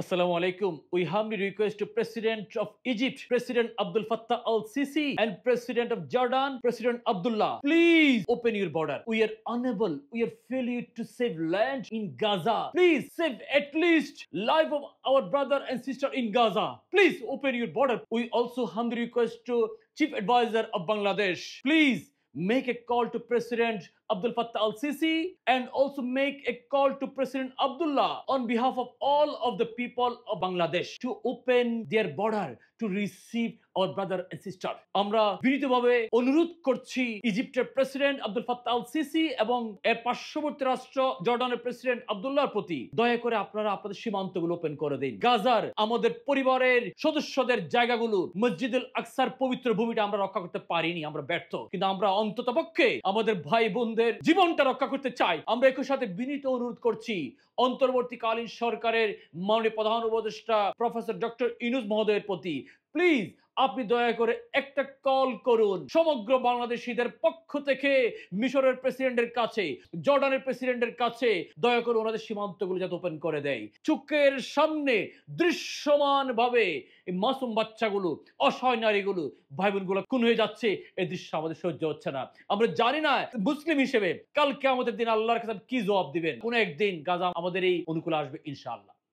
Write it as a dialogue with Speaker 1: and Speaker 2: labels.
Speaker 1: Assalamu alaikum. We humbly request to President of Egypt, President Abdel Fattah al-Sisi, and President of Jordan, President Abdullah. Please open your border. We are unable, we are failure to save land in Gaza. Please save at least life of our brother and sister in Gaza. Please open your border. We also humbly request to Chief Advisor of Bangladesh. Please make a call to President Abdel Fattah al-Sisi and also make a call to President Abdullah on behalf of all of the people of Bangladesh to open their border to receive our brother and sister. আমরা বিনীতভাবে অনুরোধ করছি ইজিপ্টের president Abdul Fattah al-Sisi এবং এর পার্শ্ববর্তী রাষ্ট্র জর্ডানের president আব্দুল্লাহর প্রতি দয়া করে আপনারা আপনাদের সীমান্তগুলো ওপেন করে দিন। গাজার আমাদের পরিবারের সদস্যদের জায়গাগুলো মসজিদুল আকসার পবিত্র ভূমিটা আমরা রক্ষা করতে পারিনি, আমরা ব্যর্থ, কিন্তু আমরা অন্ততপক্ষে আমাদের ভাই বোনদের জীবনটা রক্ষা করতে চাই। আমরা একই সাথে বিনীত অনুরোধ করছি অন্তর্বর্তীকালীন সরকারের মাননীয় প্রধান উপদেষ্টা প্রফেসর ডক্টর ইউনূস মহোদয়ের প্রতি, প্লিজ আপনি দয়া করে একটা কল করুন সমগ্র বাংলাদেশীদের পক্ষ থেকে মিশরের প্রেসিডেন্টের কাছে, জর্ডানের প্রেসিডেন্টের কাছে, দয়া করে ওনাদের সীমান্তগুলো যাতে ওপেন করে দেয়। চোখের সামনে দৃশ্যমান ভাবে এই মাসুম বাচ্চাগুলো, অসহায় নারীগুলো, ভাই বোনগুলো খুন হয়ে যাচ্ছে, এই দৃশ্য আমাদের সহ্য হচ্ছে না। আমরা জানি না মুসলিম হিসেবে কালকে আমাদের দিন আল্লাহর কাছে কি জবাব দিবেন। কোন একদিন গাজা আমাদের এই অনুকূলে আসবে ইনশাআল্লাহ।